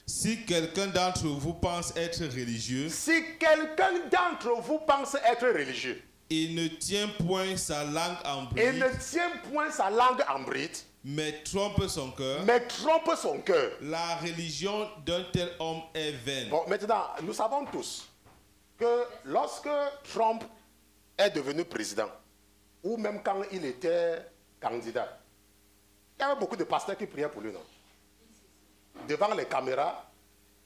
Si quelqu'un d'entre vous pense être religieux, si quelqu'un d'entre vous pense être religieux, il ne tient point sa langue en et bride, ne tient point sa langue en bride, mais trompe son cœur, mais trompe son cœur. la religion d'un tel homme est vaine. Bon, maintenant, nous savons tous que lorsque Trump est devenu président, ou même quand il était candidat, il y avait beaucoup de pasteurs qui priaient pour lui, non? Devant les caméras,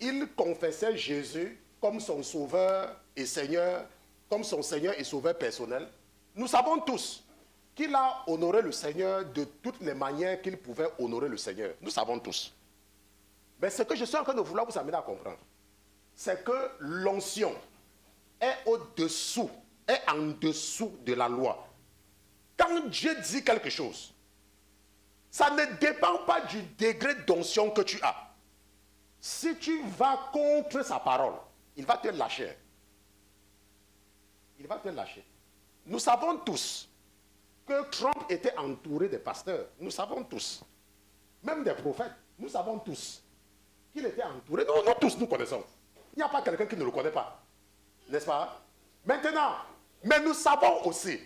il confessait Jésus comme son sauveur et Seigneur, comme son Seigneur et sauveur personnel. Nous savons tous qu'il a honoré le Seigneur de toutes les manières qu'il pouvait honorer le Seigneur. Nous savons tous. Mais ce que je suis en train de vouloir vous amener à comprendre, c'est que l'onction est au-dessous, est en dessous de la loi. Quand Dieu dit quelque chose, ça ne dépend pas du degré d'onction que tu as. Si tu vas contre sa parole, il va te lâcher. Il va te lâcher. Nous savons tous que Trump était entouré de pasteurs. Nous savons tous. Même des prophètes. Nous savons tous qu'il était entouré. Nous tous, nous connaissons. Il n'y a pas quelqu'un qui ne le connaît pas. N'est-ce pas? Maintenant, mais nous savons aussi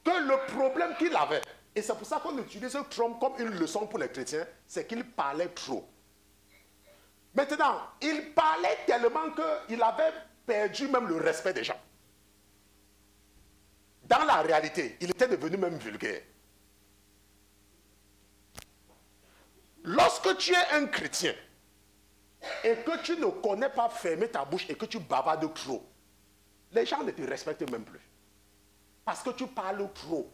que le problème qu'il avait, et c'est pour ça qu'on utilise Trump comme une leçon pour les chrétiens, c'est qu'il parlait trop. Maintenant, il parlait tellement qu'il avait perdu même le respect des gens. Dans la réalité, il était devenu même vulgaire. Lorsque tu es un chrétien et que tu ne connais pas fermer ta bouche et que tu bavardes trop, les gens ne te respectent même plus. Parce que tu parles trop.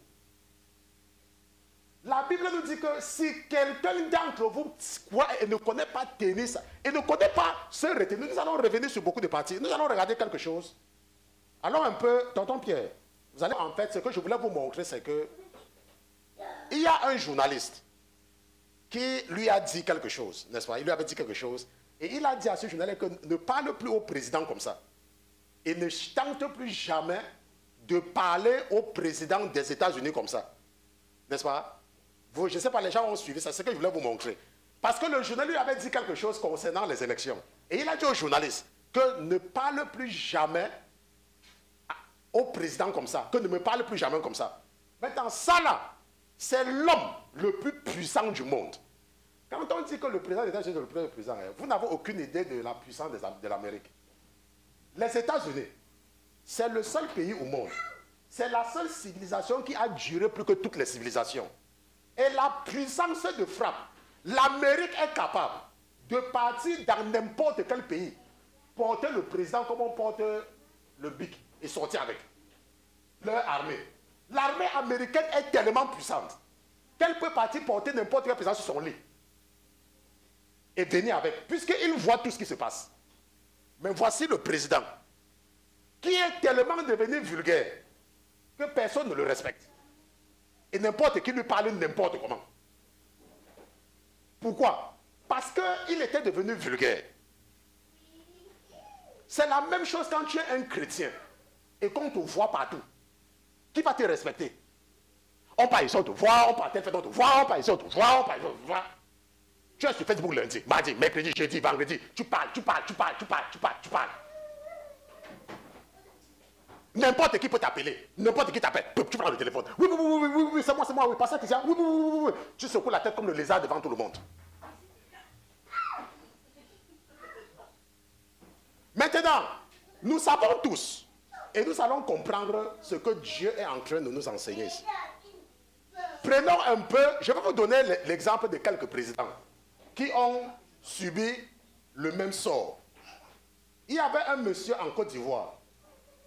La Bible nous dit que si quelqu'un d'entre vous croit et ne connaît pas tenir ça, et ne connaît pas se retenir, nous allons revenir sur beaucoup de parties. Nous allons regarder quelque chose. Allons un peu, tonton Pierre. Vous allez, en fait, ce que je voulais vous montrer, c'est que il y a un journaliste qui lui a dit quelque chose, n'est-ce pas? Il lui avait dit quelque chose, et il a dit à ce journaliste que ne parle plus au président comme ça. Et ne tente plus jamais de parler au président des États-Unis comme ça. N'est-ce pas? Vous, je ne sais pas, les gens ont suivi ça, c'est ce que je voulais vous montrer. Parce que le journaliste lui avait dit quelque chose concernant les élections. Et il a dit au journaliste que ne parle plus jamais au président comme ça, que ne me parle plus jamais comme ça. Maintenant, ça là, c'est l'homme le plus puissant du monde. Quand on dit que le président des États-Unis est le plus puissant, vous n'avez aucune idée de la puissance de l'Amérique. Les États-Unis, c'est le seul pays au monde. C'est la seule civilisation qui a duré plus que toutes les civilisations. Et la puissance de frappe, l'Amérique est capable de partir dans n'importe quel pays, porter le président comme on porte le bic et sortir avec leur armée. L'armée américaine est tellement puissante qu'elle peut partir porter n'importe quel président sur son lit et venir avec, puisqu'il voit tout ce qui se passe. Mais voici le président qui est tellement devenu vulgaire que personne ne le respecte. Et n'importe qui lui parle n'importe comment. Pourquoi? Parce qu'il était devenu vulgaire. C'est la même chose quand tu es un chrétien et qu'on te voit partout. Qui va te respecter? On parle ici, on te voit, on parle tel fait, on te voit, on parle ici, on te voit, on parle ici, on te voit. Tu es sur Facebook lundi, mardi, mercredi, jeudi, vendredi. Tu parles. N'importe qui peut t'appeler. N'importe qui t'appelle. Tu prends le téléphone. Oui, c'est moi, oui, pasteur Christian. Oui. Tu secoues la tête comme le lézard devant tout le monde. Maintenant, nous savons tous, et nous allons comprendre ce que Dieu est en train de nous enseigner ici. Prenons un peu, je vais vous donner l'exemple de quelques présidents qui ont subi le même sort. Il y avait un monsieur en Côte d'Ivoire,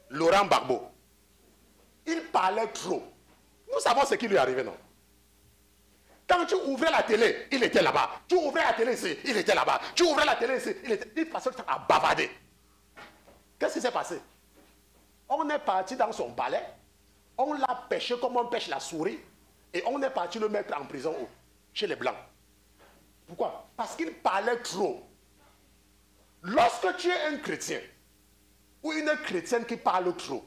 Laurent Gbagbo. Il parlait trop. Nous savons ce qui lui est arrivé, non? Quand tu ouvrais la télé, il était là-bas. Tu ouvrais la télé ici, il était là-bas. Tu ouvrais la télé ici, il passait le temps à bavarder. Qu'est-ce qui s'est passé? On est parti dans son palais, on l'a pêché comme on pêche la souris, et on est parti le mettre en prison chez les Blancs. Pourquoi? Parce qu'il parlait trop. Lorsque tu es un chrétien, ou une chrétienne qui parle trop,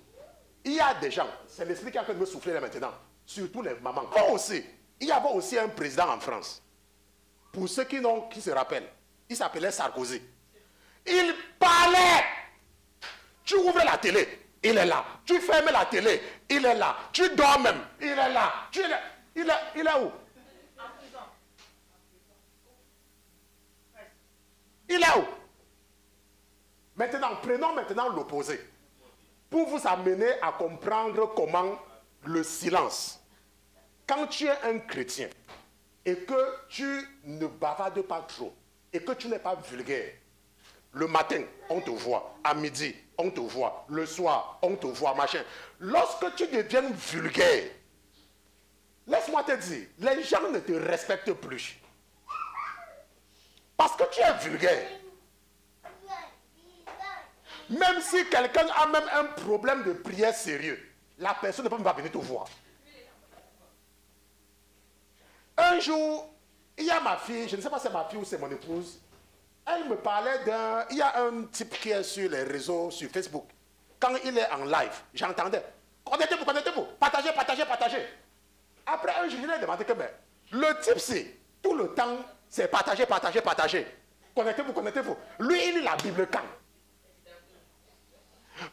il y a des gens, c'est l'esprit qui est en train de me souffler là maintenant, surtout les mamans. Moi aussi, il y avait aussi un président en France. Pour ceux qui se rappellent, Il s'appelait Sarkozy. Il parlait. Tu ouvres la télé, il est là. Tu fermes la télé, il est là. Tu dors même, il est là. Il est où? Il est où? Maintenant, prenons maintenant l'opposé. Pour vous amener à comprendre comment le silence. Quand tu es un chrétien et que tu ne bavardes pas trop et que tu n'es pas vulgaire, le matin, on te voit. À midi, on te voit. Le soir, on te voit, machin. Lorsque tu deviens vulgaire, laisse-moi te dire, les gens ne te respectent plus. Parce que tu es vulgaire. Même si quelqu'un a même un problème de prière sérieux, la personne ne peut même pas venir te voir. Un jour, il y a ma fille, je ne sais pas si c'est ma fille ou c'est mon épouse, elle me parlait d'un... Il y a un type qui est sur les réseaux, sur Facebook. Quand il est en live, j'entendais. Connectez-vous, partagez. Après un jour, je lui ai demandé que le type, c'est tout le temps, c'est partager. Connectez-vous. Lui, il lit la Bible quand?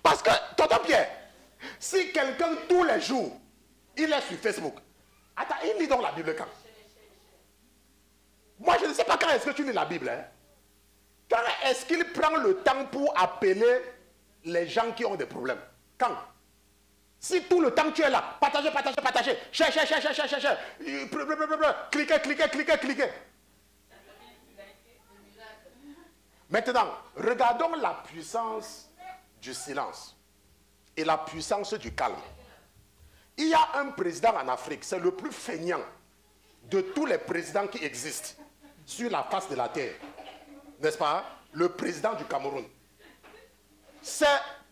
Parce que, tonton Pierre, si quelqu'un tous les jours, il est sur Facebook, attends, il lit donc la Bible quand? Moi, je ne sais pas quand est-ce que tu lis la Bible. Hein? Quand est-ce qu'il prend le temps pour appeler les gens qui ont des problèmes? Quand? Si tout le temps tu es là, partagez. Cherche. Cliquez. Maintenant, regardons la puissance du silence et la puissance du calme. Il y a un président en Afrique, c'est le plus feignant de tous les présidents qui existent sur la face de la terre. N'est-ce pas? Le président du Cameroun.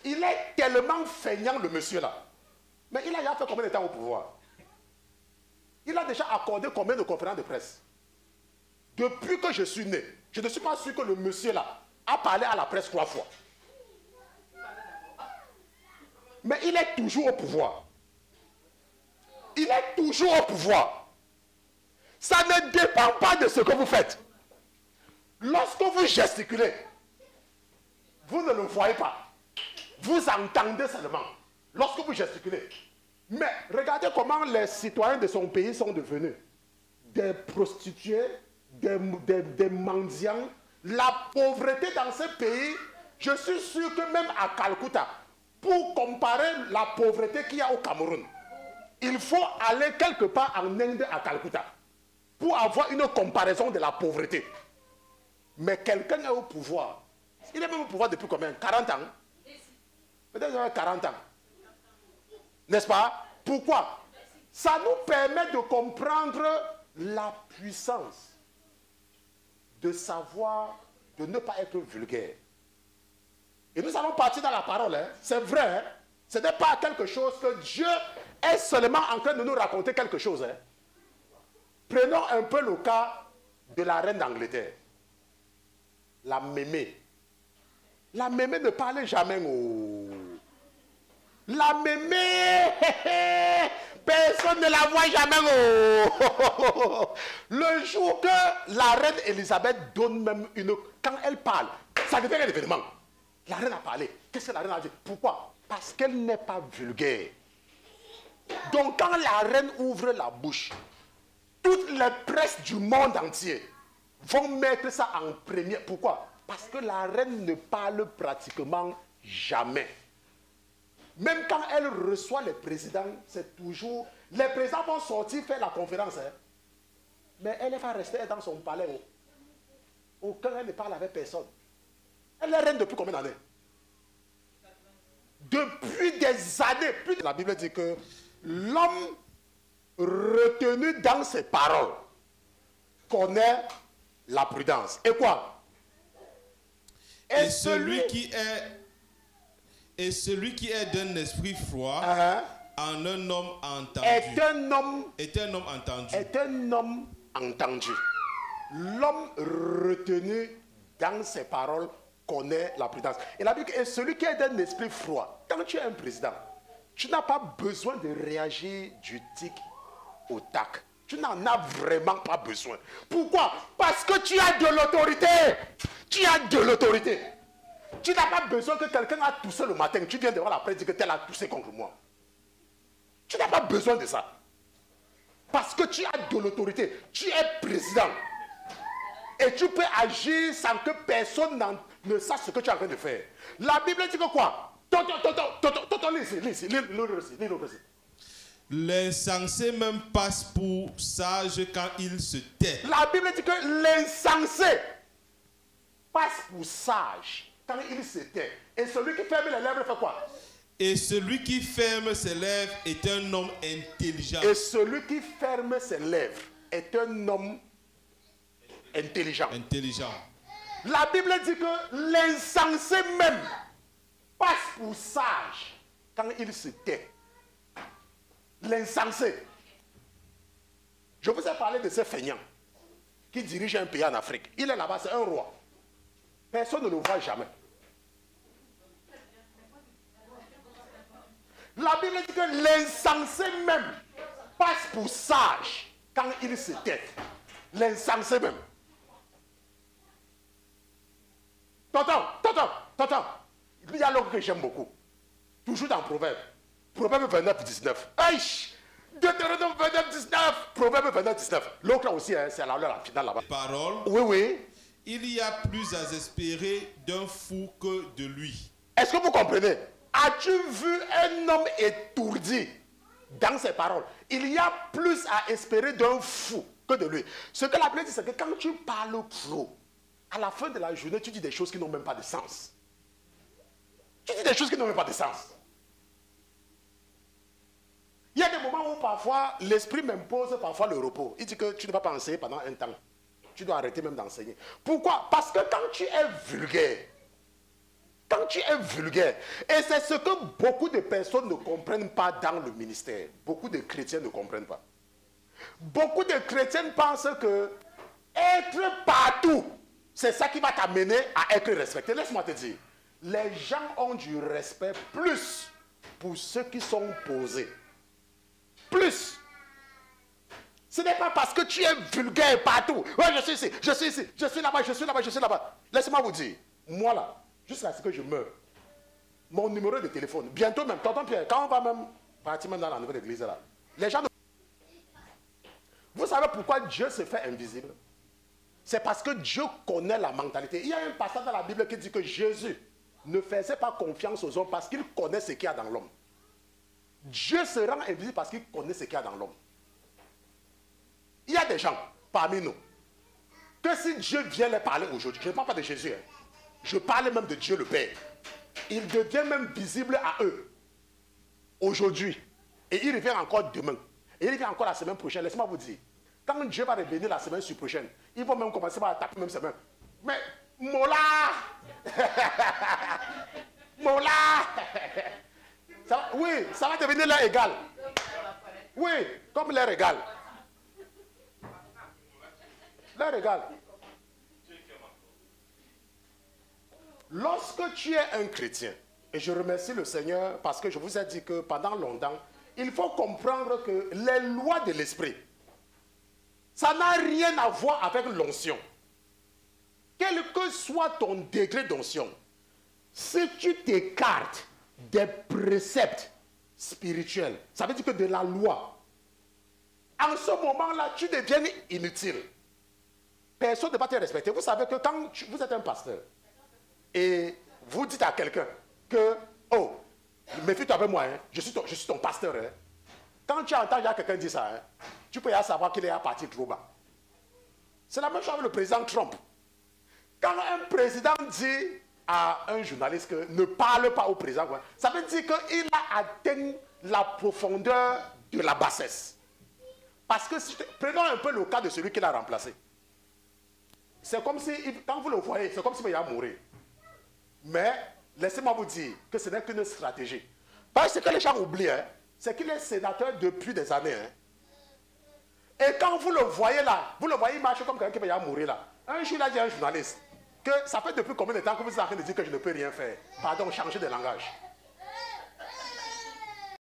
Il est tellement feignant, le monsieur là. Mais il a déjà fait combien de temps au pouvoir? Il a déjà accordé combien de conférences de presse? Depuis que je suis né, je ne suis pas sûr que le monsieur là a parlé à la presse 3 fois. Mais il est toujours au pouvoir. Ça ne dépend pas de ce que vous faites. Lorsque vous gesticulez, vous ne le voyez pas. Vous entendez seulement. Lorsque vous gesticulez. Mais regardez comment les citoyens de son pays sont devenus des prostituées, des mendiants. La pauvreté dans ce pays, je suis sûr que même à Calcutta, pour comparer la pauvreté qu'il y a au Cameroun, il faut aller quelque part en Inde à Calcutta pour avoir une comparaison de la pauvreté. Mais quelqu'un est au pouvoir. Il est même au pouvoir depuis combien? 40 ans? Peut-être 40 ans. N'est-ce pas? Pourquoi? Ça nous permet de comprendre la puissance de savoir, de ne pas être vulgaire. Et nous allons partir dans la parole. Hein. C'est vrai. Hein. Ce n'est pas quelque chose que Dieu est seulement en train de nous raconter quelque chose. Hein. Prenons un peu le cas de la reine d'Angleterre. La mémé. La mémé ne parlait jamais. Oh. La mémé, personne ne la voit jamais. Oh. Le jour que la reine Elisabeth donne même une... Quand elle parle, ça devient un événement. La reine a parlé. Qu'est-ce que la reine a dit? Pourquoi? Parce qu'elle n'est pas vulgaire. Donc quand la reine ouvre la bouche, toutes les presses du monde entier vont mettre ça en premier. Pourquoi? Parce que la reine ne parle pratiquement jamais. Même quand elle reçoit les présidents, c'est toujours... Les présidents vont sortir faire la conférence. Hein. Mais elle va rester dans son palais. Aucun elle ne parle avec personne. Elle est reine depuis combien d'années? Depuis des années. La Bible dit que l'homme retenu dans ses paroles connaît la prudence. Et quoi? Et celui qui est d'un esprit froid en un homme entendu. Est un homme entendu. L'homme retenu dans ses paroles connaît la prudence. Et la Bible dit, et celui qui est d'un esprit froid, quand tu es un président, tu n'as pas besoin de réagir du tic au tac. Tu n'en as vraiment pas besoin. Pourquoi? Parce que tu as de l'autorité. Tu as de l'autorité. Tu n'as pas besoin que quelqu'un a toussé le matin. Tu viens de voir la presse dire que tel a toussé contre moi. Tu n'as pas besoin de ça. Parce que tu as de l'autorité. Tu es président. Et tu peux agir sans que personne ne sache ce que tu es en train de faire. La Bible dit que quoi? Lis ici. L'insensé même passe pour sage quand il se tait. La Bible dit que l'insensé passe pour sage quand il se tait. Et celui qui ferme les lèvres fait quoi? Et celui qui ferme ses lèvres est un homme intelligent. Et celui qui ferme ses lèvres est un homme intelligent. La Bible dit que l'insensé même passe pour sage quand il se tait. L'insensé. Je vous ai parlé de ce feignant qui dirige un pays en Afrique. Il est là-bas, c'est un roi. Personne ne le voit jamais. La Bible dit que l'insensé même passe pour sage quand il se tait. L'insensé même. Tonton. Il y a l'autre que j'aime beaucoup. Toujours dans Proverbe. Proverbe 29, 19. Aïe! Deutéronome 29, 19. Proverbe 29, 19. L'autre là aussi, hein, c'est la finale là-bas. Parole. Oui. Il y a plus à espérer d'un fou que de lui. Est-ce que vous comprenez? As-tu vu un homme étourdi dans ses paroles? Il y a plus à espérer d'un fou que de lui. Ce que la Bible dit, c'est que quand tu parles trop, à la fin de la journée, tu dis des choses qui n'ont même pas de sens. Tu dis des choses qui n'ont même pas de sens. Il y a des moments où parfois, l'esprit m'impose parfois le repos. Il dit que tu ne vas pas enseigner pendant un temps. Tu dois arrêter même d'enseigner. Pourquoi? Parce que quand tu es vulgaire, et c'est ce que beaucoup de personnes ne comprennent pas dans le ministère, beaucoup de chrétiens ne comprennent pas. Beaucoup de chrétiens pensent que être partout, c'est ça qui va t'amener à être respecté. Laisse-moi te dire, les gens ont du respect plus pour ceux qui sont posés. Plus. Ce n'est pas parce que tu es vulgaire partout. Ouais, je suis ici, je suis là-bas. Laissez-moi vous dire, moi là, jusqu'à ce que je meure, mon numéro de téléphone, bientôt même, tonton Pierre, quand on va même partir même dans la nouvelle église là, les gens... Vous savez pourquoi Dieu se fait invisible? C'est parce que Dieu connaît la mentalité. Il y a un passage dans la Bible qui dit que Jésus ne faisait pas confiance aux hommes parce qu'il connaît ce qu'il y a dans l'homme. Dieu se rend invisible parce qu'il connaît ce qu'il y a dans l'homme. Il y a des gens parmi nous que si Dieu vient les parler aujourd'hui, je ne parle pas de Jésus, hein, je parle même de Dieu le Père, il devient même visible à eux aujourd'hui. Et il revient encore demain. Et il revient encore la semaine prochaine. Laissez-moi vous dire, quand Dieu va revenir la semaine prochaine, ils vont même commencer à taper même ses mains. Mais Mola Mola oui, ça va devenir l'air égal. Oui, comme l'air égal. L'air égal. Lorsque tu es un chrétien, et je remercie le Seigneur parce que je vous ai dit que pendant longtemps, il faut comprendre que les lois de l'esprit, ça n'a rien à voir avec l'onction. Quel que soit ton degré d'onction, si tu t'écartes des préceptes spirituels, ça veut dire que de la loi, en ce moment-là, tu deviens inutile. Personne ne va te respecter. Vous savez que quand vous êtes un pasteur et vous dites à quelqu'un que, oh, méfie-toi avec moi, hein, je suis ton pasteur. Hein. Quand tu entends quelqu'un dire ça, hein, tu peux y savoir qu'il est à partir trop bas. C'est la même chose avec le président Trump. Quand un président dit à un journaliste que ne parle pas au président, ça veut dire qu'il a atteint la profondeur de la bassesse. Parce que, prenons un peu le cas de celui qui l'a remplacé. C'est comme si, quand vous le voyez, c'est comme s'il allait mourir. Mais, laissez-moi vous dire que ce n'est qu'une stratégie. Parce que ce que les gens oublient, hein, c'est qu'il est sénateur depuis des années. Hein. Et quand vous le voyez là, vous le voyez marcher comme quelqu'un qui va mourir là. Un jour, il a dit à un journaliste que ça fait depuis combien de temps que vous êtes en train de dire que je ne peux rien faire. Pardon, changer de langage.